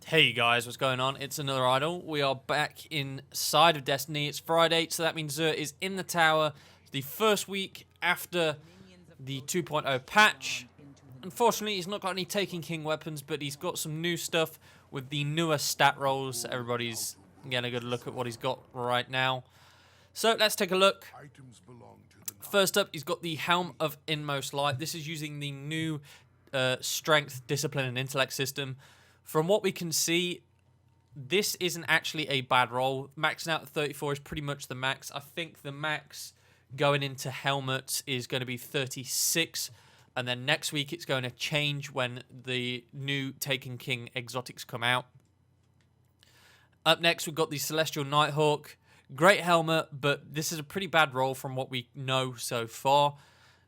Hey guys, what's going on? It's another idol. We are back inside of Destiny. It's Friday, so that means Xur is in the tower. It's the first week after the 2.0 patch. Unfortunately, he's not got any Taken King weapons, but he's got some new stuff with the newer stat rolls. Everybody's getting a good look at what he's got right now. So let's take a look. First up, he's got the Helm of Inmost Light. This is using the new strength, discipline, and intellect system. From what we can see, this isn't actually a bad roll. Maxing out at 34 is pretty much the max. I think the max going into helmets is going to be 36. And then next week it's going to change when the new Taken King exotics come out. Up next, we've got the Celestial Nighthawk. Great helmet, but this is a pretty bad roll from what we know so far.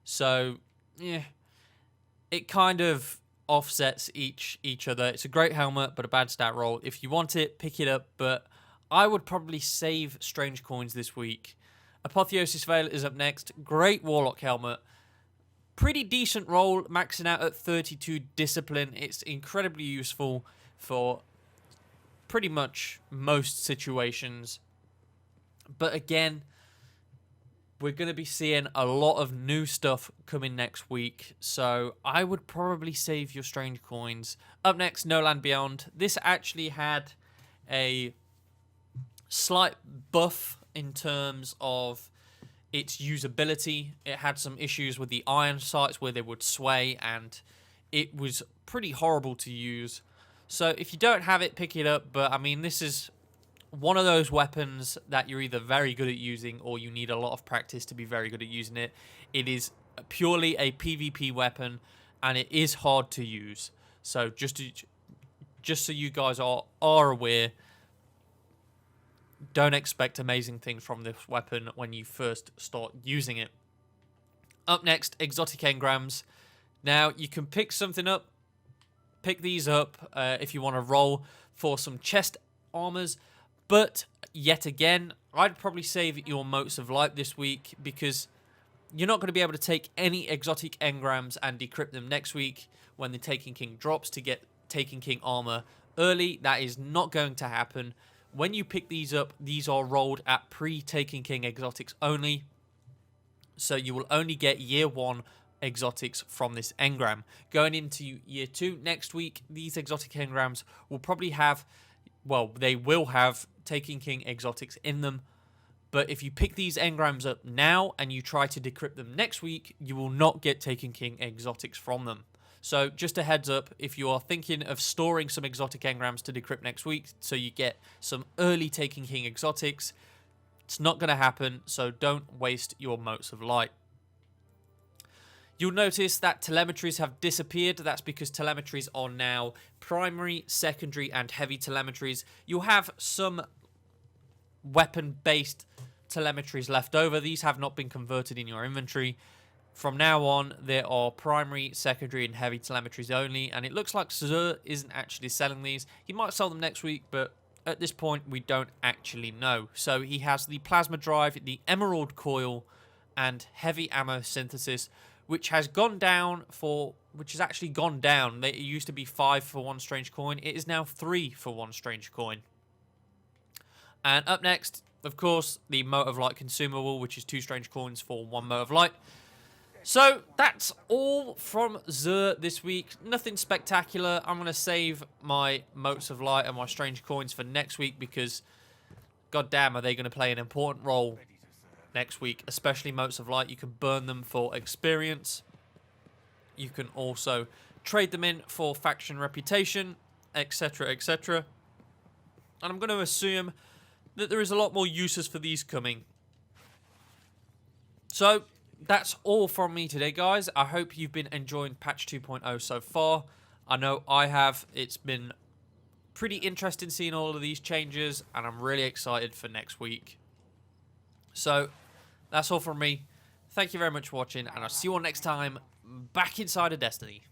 So, yeah, it kind of offsets each other. It's a great helmet, but a bad stat roll. If you want it, pick it up, but I would probably save Strange Coins this week. Apotheosis Veil is up next. Great Warlock helmet. Pretty decent roll, maxing out at 32 discipline. It's incredibly useful for pretty much most situations. But again, we're going to be seeing a lot of new stuff coming next week, so I would probably save your Strange Coins. Up next, No Land Beyond. This actually had a slight buff in terms of its usability. It had some issues with the iron sights where they would sway, and it was pretty horrible to use. So if you don't have it, pick it up, but I mean, this is one of those weapons that you're either very good at using or you need a lot of practice to be very good at using it. It is purely a PvP weapon, and it is hard to use. So just so you guys are aware, don't expect amazing things from this weapon when you first start using it. Up next, exotic engrams. Now, you can pick something up, pick these up if you want to roll for some chest armors. But, yet again, I'd probably save your Motes of Light this week because you're not going to be able to take any exotic engrams and decrypt them next week when the Taken King drops to get Taken King armor early. That is not going to happen. When you pick these up, these are rolled at pre-Taken King exotics only. So you will only get year 1 exotics from this engram. Going into year 2 next week, these exotic engrams will probably have, well, they will have Taken King exotics in them, but if you pick these engrams up now and you try to decrypt them next week, you will not get Taken King exotics from them. So just a heads up, if you are thinking of storing some exotic engrams to decrypt next week so you get some early Taken King exotics, it's not going to happen, so don't waste your Motes of Light. You'll notice that telemetries have disappeared. That's because telemetries are now primary, secondary, and heavy telemetries. You'll have some weapon-based telemetries left over. These have not been converted in your inventory. From now on, there are primary, secondary, and heavy telemetries only, and it looks like Xur isn't actually selling these. He might sell them next week, but at this point, we don't actually know. So he has the Plasma Drive, the Emerald Coil, and Heavy Ammo Synthesis, which has gone down It used to be 5 for 1 strange coin. It is now 3 for 1 strange coin. And up next, of course, the Mote of Light consumable, which is 2 strange coins for 1 Mote of Light. So that's all from Xur this week. Nothing spectacular. I'm going to save my Motes of Light and my strange coins for next week because, goddamn, are they going to play an important role next week, especially Motes of Light. You can burn them for experience. You can also trade them in for faction reputation, etc., etc. And I'm going to assume that there is a lot more uses for these coming. So that's all from me today, guys. I hope you've been enjoying patch 2.0 so far. I know I have. It's been pretty interesting seeing all of these changes, and I'm really excited for next week. So that's all from me. Thank you very much for watching, and I'll see you all next time back inside of Destiny.